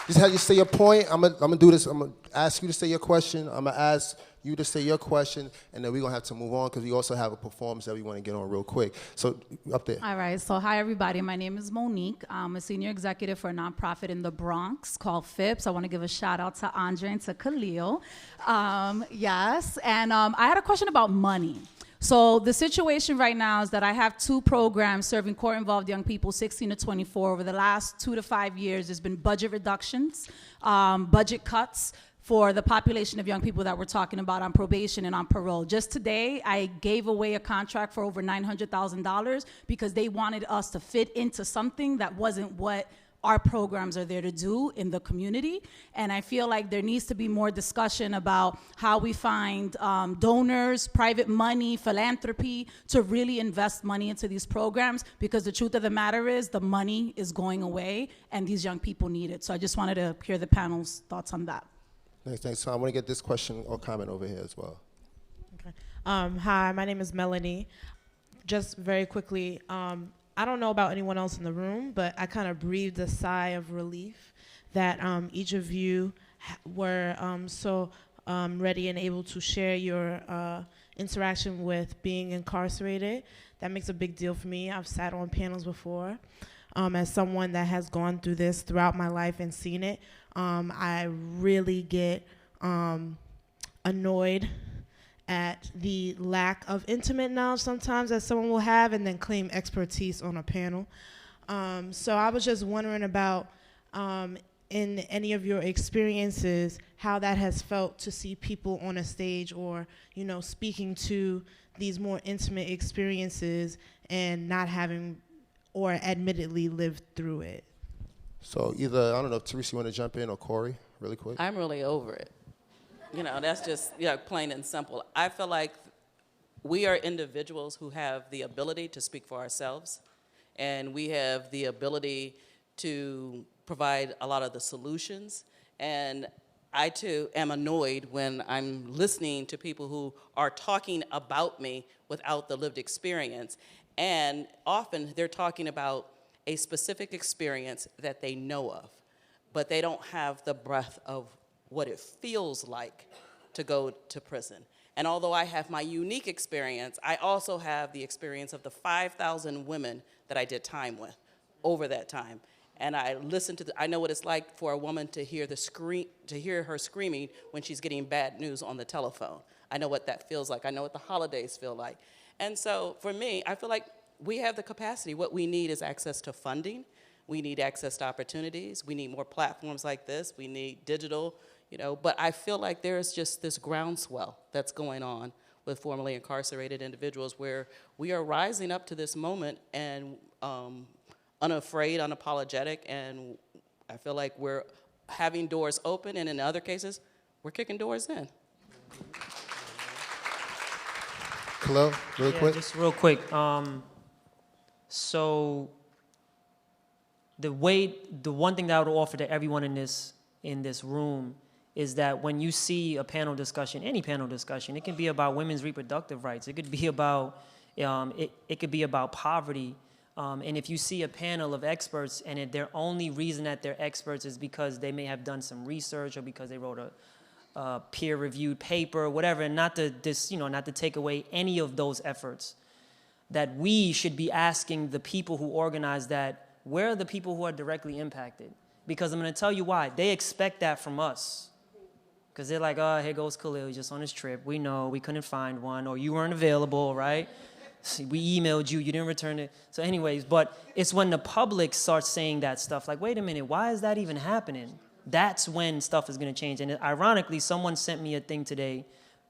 Just have you say your point. I'm gonna do this. I'm gonna ask you to say your question. I'm gonna ask you to say your question, and then we're gonna have to move on because we also have a performance that we want to get on real quick. So up there. All right. So hi everybody. My name is Monique. I'm a senior executive for a nonprofit in the Bronx called FIPS. I want to give a shout out to Andre and to Khalil. Yes. And I had a question about money. So the situation right now is that I have 2 programs serving court-involved young people, 16 to 24. Over the last 2 to 5 years, there's been budget reductions, budget cuts for the population of young people that we're talking about on probation and on parole. Just today, I gave away a contract for over $900,000 because they wanted us to fit into something that wasn't what our programs are there to do in the community. And I feel like there needs to be more discussion about how we find donors, private money, philanthropy to really invest money into these programs, because the truth of the matter is the money is going away and these young people need it. So I just wanted to hear the panel's thoughts on that. Thanks. So I want to get this question or comment over here as well. Okay. Hi, my name is Melanie. Just very quickly, I don't know about anyone else in the room, but I kind of breathed a sigh of relief that each of you were so ready and able to share your interaction with being incarcerated. That makes a big deal for me. I've sat on panels before. As someone that has gone through this throughout my life and seen it, I really get annoyed at the lack of intimate knowledge sometimes that someone will have and then claim expertise on a panel. So I was just wondering about, in any of your experiences, how that has felt to see people on a stage or, speaking to these more intimate experiences and not having or admittedly lived through it. So either, I don't know if Teresa, you want to jump in, or Cory, really quick? I'm really over it. That's just plain and simple. I feel like we are individuals who have the ability to speak for ourselves, and we have the ability to provide a lot of the solutions. And I, too, am annoyed when I'm listening to people who are talking about me without the lived experience. And often they're talking about a specific experience that they know of, but they don't have the breadth of what it feels like to go to prison. And although I have my unique experience, I also have the experience of the 5,000 women that I did time with over that time. And I listened to I know what it's like for a woman to hear her screaming when she's getting bad news on the telephone. I know what that feels like. I know what the holidays feel like. And so for me, I feel like we have the capacity. What we need is access to funding. We need access to opportunities. We need more platforms like this. We need digital, but I feel like there's just this groundswell that's going on with formerly incarcerated individuals where we are rising up to this moment and unafraid, unapologetic, and I feel like we're having doors open, and in other cases, we're kicking doors in. Khalil, really quick? Just real quick. So the one thing that I would offer to everyone in this room is that when you see a panel discussion, any panel discussion, it can be about women's reproductive rights. It could be about it could be about poverty. And if you see a panel of experts and their only reason that they're experts is because they may have done some research or because they wrote a peer-reviewed paper or whatever, and not to take away any of those efforts, that we should be asking the people who organize that, where are the people who are directly impacted? Because I'm going to tell you why. They expect that from us. Because they're like, oh, here goes Khalil, just on his trip. We know, we couldn't find one, or you weren't available, right? We emailed you, you didn't return it. So anyways, but it's when the public starts saying that stuff, like, wait a minute, why is that even happening? That's when stuff is going to change. And ironically, someone sent me a thing today.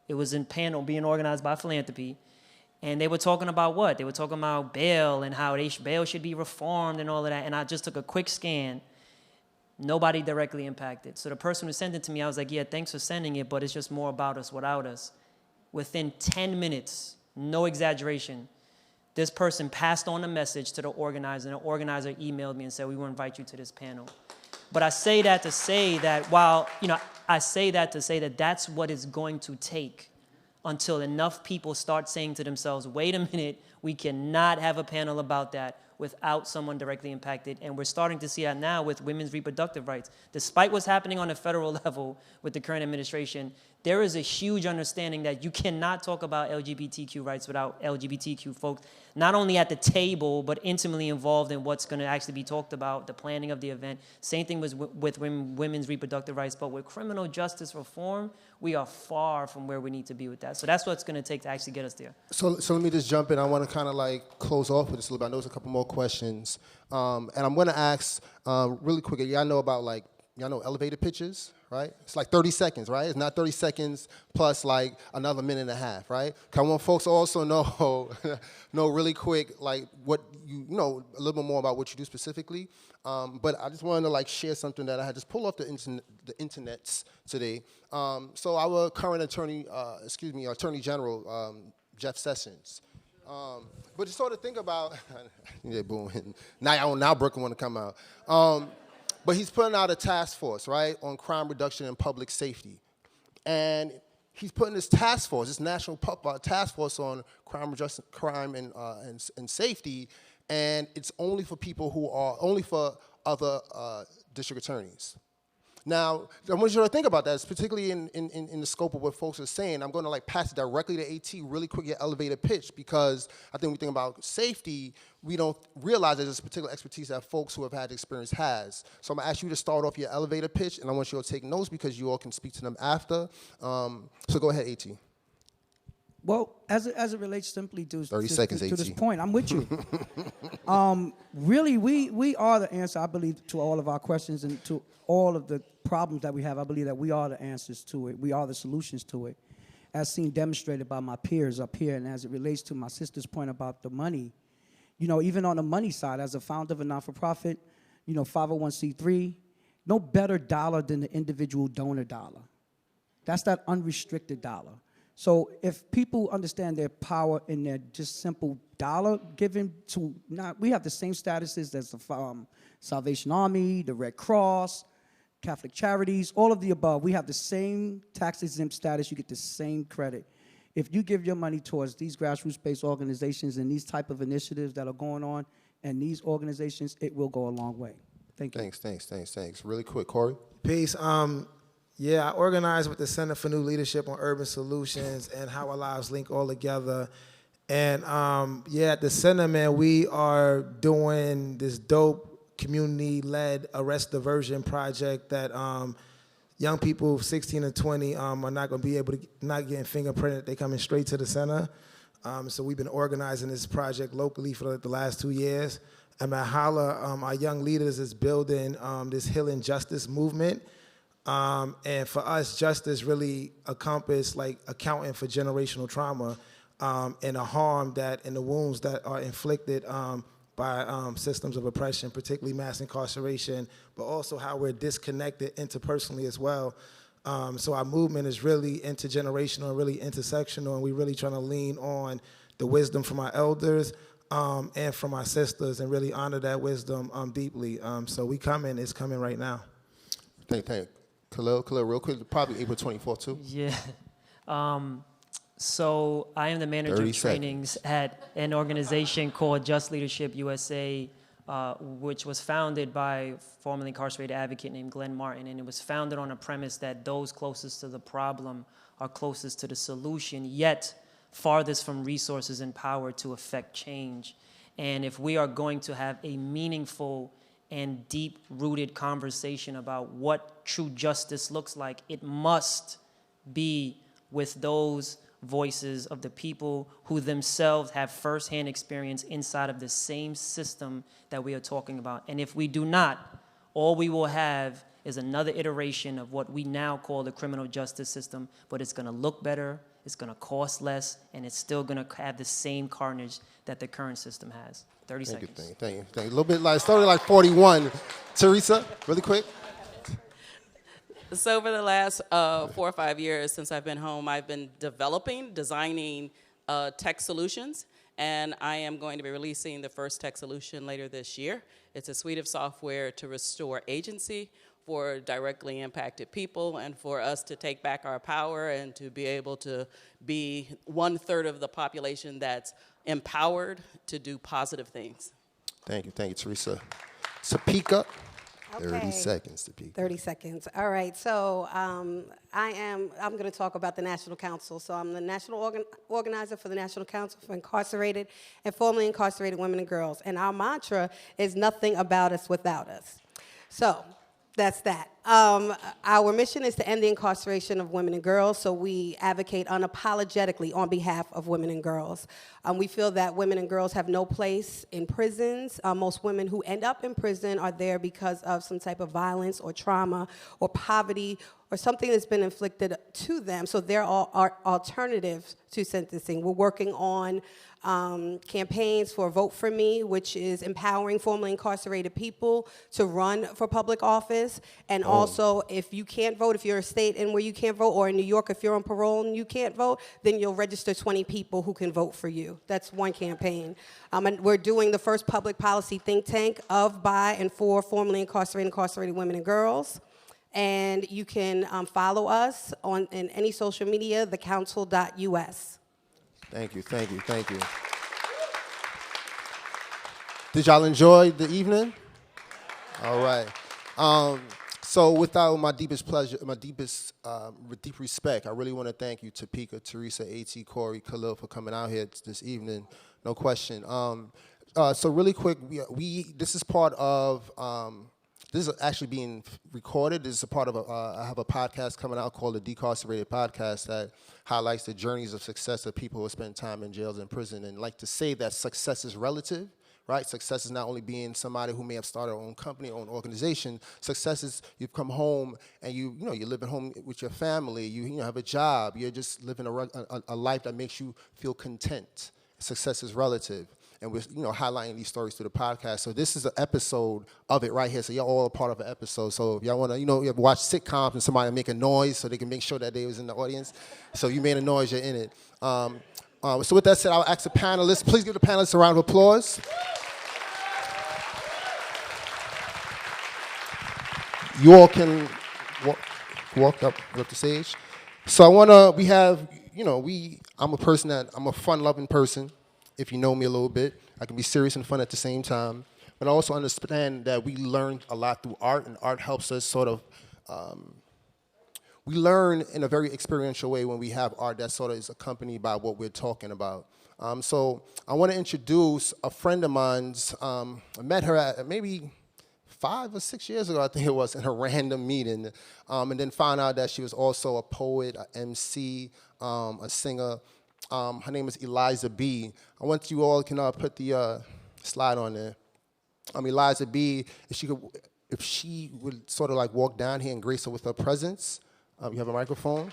It was in panel being organized by Philanthropy. And they were talking about what? They were talking about bail and how bail should be reformed and all of that. And I just took a quick scan. Nobody directly impacted. So the person who sent it to me, I was like, yeah, thanks for sending it, but it's just more about us without us. Within 10 minutes, no exaggeration, this person passed on the message to the organizer, and the organizer emailed me and said, we will invite you to this panel. But I say that to say that that's what it's going to take until enough people start saying to themselves, wait a minute, we cannot have a panel about that without someone directly impacted. And we're starting to see that now with women's reproductive rights. Despite what's happening on the federal level with the current administration, there is a huge understanding that you cannot talk about LGBTQ rights without LGBTQ folks, not only at the table, but intimately involved in what's going to actually be talked about, the planning of the event. Same thing with women's reproductive rights. But with criminal justice reform, we are far from where we need to be with that. So that's what it's going to take to actually get us there. So let me just jump in. I want to kind of like close off with this a little bit. I know there's a couple more questions. And I'm going to ask really quickly, y'all know about y'all know elevator pitches, right? It's like 30 seconds, right? It's not 30 seconds plus like another minute and a half, right? I want folks to also know really quick, like what you know, a little bit more about what you do specifically. But I just wanted to like share something that I had just pulled off the internets today. So our current Attorney General, Jeff Sessions. But just sort of think about, yeah, boom. Now Brooklyn want to come out. But he's putting out a task force, right, on crime reduction and public safety. And he's putting this task force, this national task force on crime and safety, and it's only for people who are, only for other district attorneys. Now, I want you to think about that, particularly in the scope of what folks are saying. I'm going to like pass it directly to AT really quick, your elevator pitch, because I think we think about safety, we don't realize that there's a particular expertise that folks who have had experience has. So I'm going to ask you to start off your elevator pitch, and I want you to take notes because you all can speak to them after. So go ahead, AT. Well, as it relates simply to 30 seconds, to this point, I'm with you. Really, we are the answer, I believe, to all of our questions and to all of the problems that we have. I believe that we are the answers to it. We are the solutions to it, as seen demonstrated by my peers up here. And as it relates to my sister's point about the money, you know, even on the money side, as a founder of a not-for-profit, you know, 501c3, no better dollar than the individual donor dollar. That's that unrestricted dollar. So if people understand their power in their just simple dollar given to, we have the same statuses as the Salvation Army, the Red Cross, Catholic Charities, all of the above. We have the same tax-exempt status. You get the same credit. If you give your money towards these grassroots-based organizations and these type of initiatives that are going on and these organizations, it will go a long way. Thank you. Thanks. Really quick, Cory. Peace. Yeah, I organized with the Center for New Leadership on Urban Solutions and How Our Lives Link All Together. And at the center, man, we are doing this dope community-led arrest diversion project that young people 16 and 20 are not going to be able to, not getting fingerprinted. They're coming straight to the center. So we've been organizing this project locally for the last 2 years. And Mahala, our young leaders, is building this healing justice movement. And for us, justice really encompasses like accounting for generational trauma and the harm that and the wounds that are inflicted by systems of oppression, particularly mass incarceration, but also how we're disconnected interpersonally as well. So our movement is really intergenerational, really intersectional, and we're really trying to lean on the wisdom from our elders and from our sisters and really honor that wisdom deeply. So it's coming right now. Thank you. Khalil, real quick, probably April 24th, too. Yeah. So I am the manager of trainings at an organization called Just Leadership USA, which was founded by a formerly incarcerated advocate named Glenn Martin. And it was founded on a premise that those closest to the problem are closest to the solution, yet farthest from resources and power to affect change. And if we are going to have a meaningful and deep-rooted conversation about what true justice looks like, it must be with those voices of the people who themselves have firsthand experience inside of the same system that we are talking about. And if we do not, all we will have is another iteration of what we now call the criminal justice system, but it's going to look better, it's going to cost less, and it's still going to have the same carnage that the current systm has. 30 seconds. Thank you. A little bit like, started like 41. Teresa, really quick. So for the last 4 or 5 years since I've been home, I've been designing tech solutions, and I am going to be releasing the first tech solution later this year. It's a suite of software to restore agency for directly impacted people and for us to take back our power and to be able to be 1/3 of the population that's empowered to do positive things. Thank you, Teresa. Topeka. Okay. 30 seconds, Topeka. 30 seconds. All right. So I'm going to talk about the National Council. So I'm the national organizer for the National Council for Incarcerated and Formerly Incarcerated Women and Girls. And our mantra is nothing about us without us. So that's that. Our mission is to end the incarceration of women and girls, so we advocate unapologetically on behalf of women and girls. We feel that women and girls have no place in prisons. Most women who end up in prison are there because of some type of violence or trauma or poverty or something that's been inflicted to them, so there are alternatives to sentencing. We're working on campaigns for Vote For Me, which is empowering formerly incarcerated people to run for public office. And also, if you can't vote, if you're a state in where you can't vote, or in New York, if you're on parole and you can't vote, then you'll register 20 people who can vote for you. That's one campaign. And we're doing the first public policy think tank of, by, and for formerly incarcerated women and girls. And you can follow us in any social media, thecouncil.us. Thank you. Did y'all enjoy the evening? All right. So without my deepest pleasure, deep respect, I really want to thank you, Topeka, Teresa, A.T., Cory, Khalil, for coming out here this evening. No question. So really quick, this is part of, this is actually being recorded. This is a part of I have a podcast coming out called the Decarcerated Podcast that highlights the journeys of success of people who spend time in jails and prison, and like to say that success is relative, right? Success is not only being somebody who may have started their own company, own organization. Success is you've come home and you're living home with your family. You have a job. You're just living a life that makes you feel content. Success is relative. And we're highlighting these stories through the podcast. So this is an episode of it right here. So y'all all a part of an episode. So if y'all want to, you ever watch sitcoms and somebody make a noise so they can make sure that they was in the audience. So you made a noise, you're in it. So with that said, I'll ask the panelists. Please give the panelists a round of applause. You all can walk up the stage. So I'm a person I'm a fun-loving person. If you know me a little bit, I can be serious and fun at the same time. But I also understand that we learn a lot through art, and art helps us sort of, we learn in a very experiential way when we have art that sort of is accompanied by what we're talking about. So I want to introduce a friend of mine's, I met her at maybe 5 or 6 years ago, I think it was, in a random meeting, and then found out that she was also a poet, an MC, a singer. Her name is Eliza B. I want you all can put the slide on there. Eliza B. If she would sort of like walk down here and grace her with her presence. You have a microphone.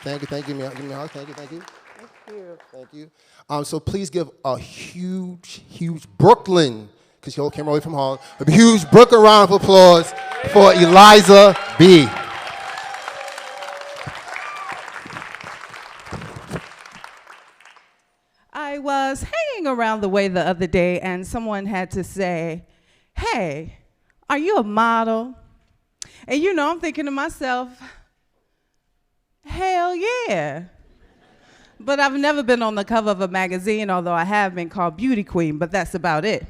Thank you. Give me a hug. Thank you. So please give a huge Brooklyn, because she all came away from Harlem, a huge Brooklyn round of applause for Eliza B. I was hanging around the way the other day, and someone had to say, "Hey, are you a model?" And I'm thinking to myself, hell yeah. But I've never been on the cover of a magazine, although I have been called Beauty Queen, but that's about it.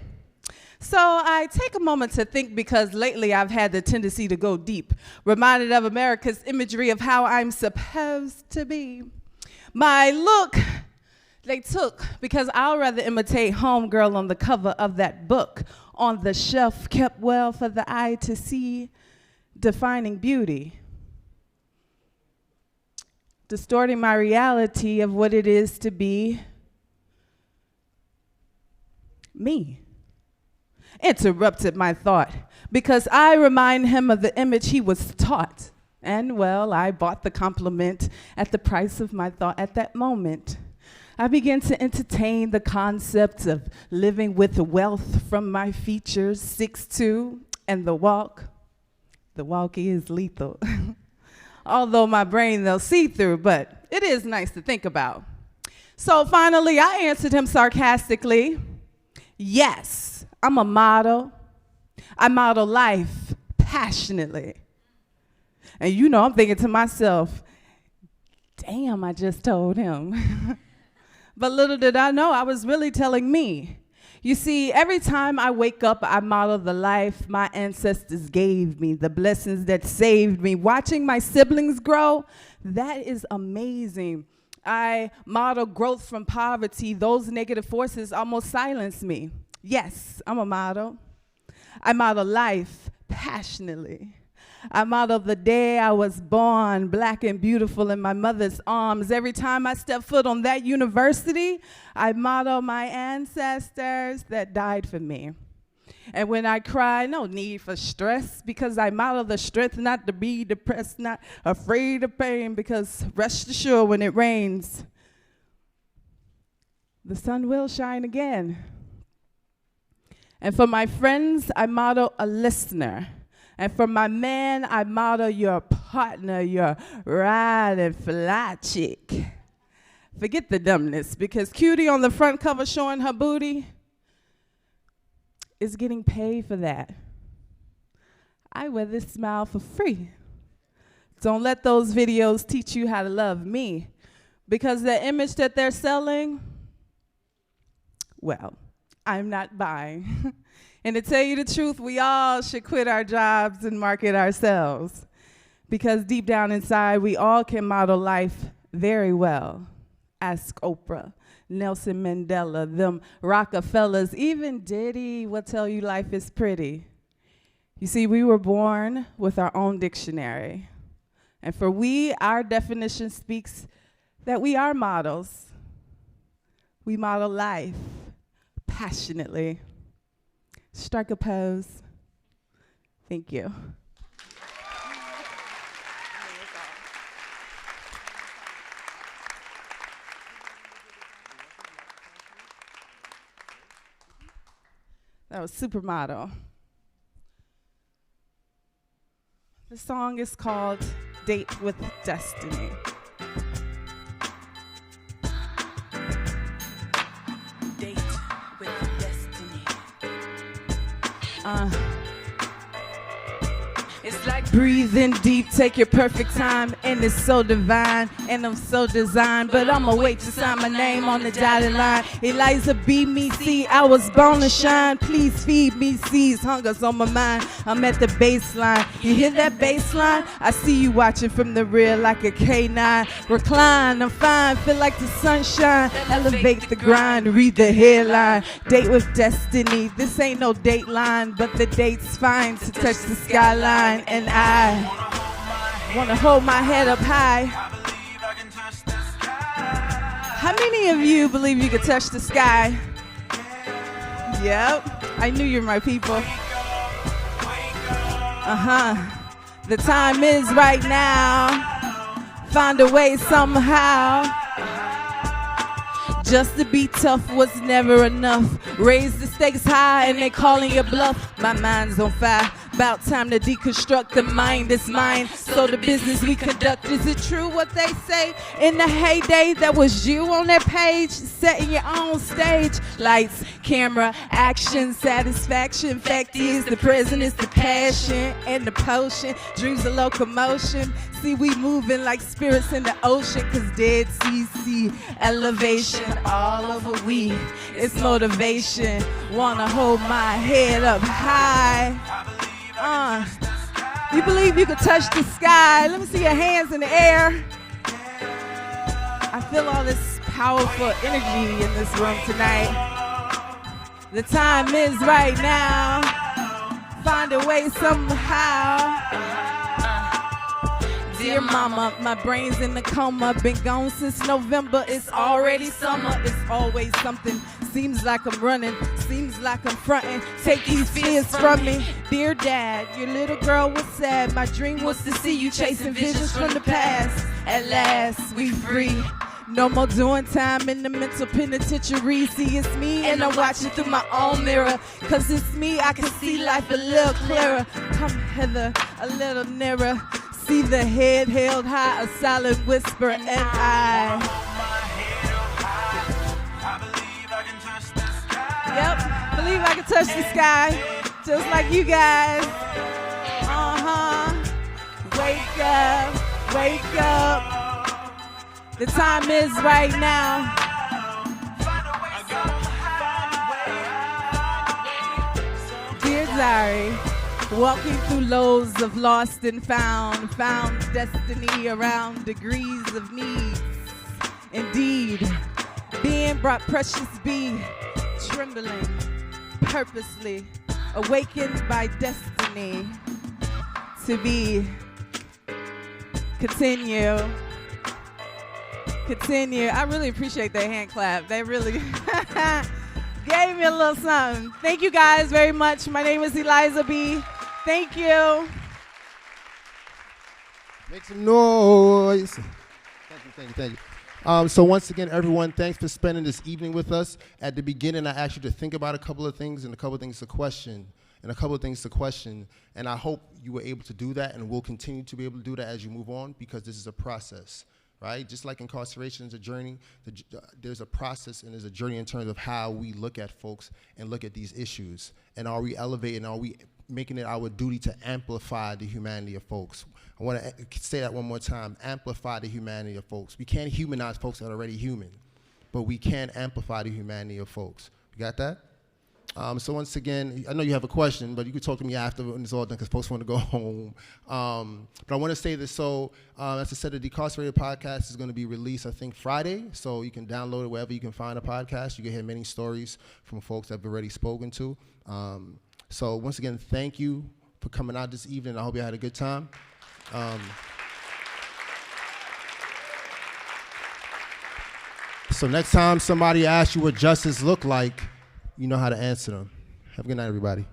So I take a moment to think, because lately I've had the tendency to go deep, reminded of America's imagery of how I'm supposed to be. My look, they took, because I'll rather imitate homegirl on the cover of that book on the shelf kept well for the eye to see, defining beauty. distorting my reality of what it is to be me. Interrupted my thought because I remind him of the image he was taught. And well, I bought the compliment at the price of my thought at that moment. I began to entertain the concept of living with wealth from my features, 6'2", and the walk. The walk is lethal. Although my brain, they'll see through, but it is nice to think about. So finally, I answered him sarcastically, yes, I'm a model. I model life passionately. And you know, I'm thinking to myself, damn, I just told him. But little did I know, I was really telling me. You see, every time I wake up, I model the life my ancestors gave me, the blessings that saved me. Watching my siblings grow, that is amazing. I model growth from poverty. Those negative forces almost silence me. Yes, I'm a model. I model life passionately. I model the day I was born, black and beautiful in my mother's arms. Every time I step foot on that university, I model my ancestors that died for me. And when I cry, no need for stress, because I model the strength not to be depressed, not afraid of pain, because rest assured when it rains, the sun will shine again. And for my friends, I model a listener. And for my man, I model your partner, your ride and fly chick. Forget the dumbness, because cutie on the front cover showing her booty is getting paid for that. I wear this smile for free. Don't let those videos teach you how to love me, because the image that they're selling, well, I'm not buying. And to tell you the truth, we all should quit our jobs and market ourselves, because deep down inside, we all can model life very well. Ask Oprah, Nelson Mandela, them Rockefellers, even Diddy will tell you life is pretty. You see, we were born with our own dictionary. And for we, our definition speaks that we are models. We model life passionately. Strike a pose. Thank you. That was Supermodel. The song is called Date with Destiny. Date with Destiny. It's like breathing deep, take your perfect time, and it's so divine, and I'm so designed, but I'ma wait to sign my name on the dotted line. Eliza B. me, see, I was born to shine, please feed me, seas, hunger's on my mind, I'm at the baseline, you hear that baseline? I see you watching from the rear like a K9, recline, I'm fine, feel like the sunshine, elevate the grind, read the headline, date with destiny, this ain't no dateline, but the date's fine to touch the skyline. And I want to hold my head up high. How many of you believe you could touch the sky? Yep, I knew you were my people. The time is right now. Find a way somehow. Just to be tough was never enough. Raise the stakes high and they calling your bluff. My mind's on fire. About time to deconstruct, the mind is mine. So the business we conduct, is it true what they say? In the heyday, that was you on that page, setting your own stage. Lights, camera, action, satisfaction. Fact is, the present is the passion and the potion. Dreams of locomotion. See, we moving like spirits in the ocean, cause dead seas see elevation. All over we, it's motivation. Wanna hold my head up high. You believe you could touch the sky? Let me see your hands in the air. I feel all this powerful energy in this room tonight. The time is right now. Find a way somehow. Dear mama, my brain's in a coma. Been gone since November. It's already summer. It's always something. Seems like I'm running. Seems like I'm fronting. Take these fears from me. Dear dad, your little girl was sad. My dream was to see you chasing visions from the past. At last, we free. No more doing time in the mental penitentiary. See, it's me and I'm watching through my own mirror. Cause it's me, I can see life a little clearer. Come hither, a little nearer. See the head held high, a silent whisper, and I believe I can touch the sky. Yep, believe I can touch the sky. Just like you guys. Wake up, wake up. The time is right now. Dear diary, walking through lows of lost and found destiny around degrees of needs. Indeed, being brought precious be, trembling, purposely, awakened by destiny to be. Continue. I really appreciate that hand clap. They really gave me a little something. Thank you guys very much. My name is Eliza B. Thank you. Make some noise. Thank you. So once again, everyone, thanks for spending this evening with us. At the beginning, I asked you to think about a couple of things and a couple of things to question. And I hope you were able to do that and will continue to be able to do that as you move on, because this is a process, right? Just like incarceration is a journey, there's a process and there's a journey in terms of how we look at folks and look at these issues. And are we elevating, are we making it our duty to amplify the humanity of folks? I want to say that one more time, amplify the humanity of folks. We can't humanize folks that are already human, but we can amplify the humanity of folks. You got that? So once again, I know you have a question, but you can talk to me after when it's all done, because folks want to go home. But I want to say this. So as I said, the Decarcerated Podcast is going to be released, I think, Friday. So you can download it wherever you can find a podcast. You can hear many stories from folks that I've already spoken to. So once again, thank you for coming out this evening. I hope you had a good time. So next time somebody asks you what justice look like, you know how to answer them. Have a good night, everybody.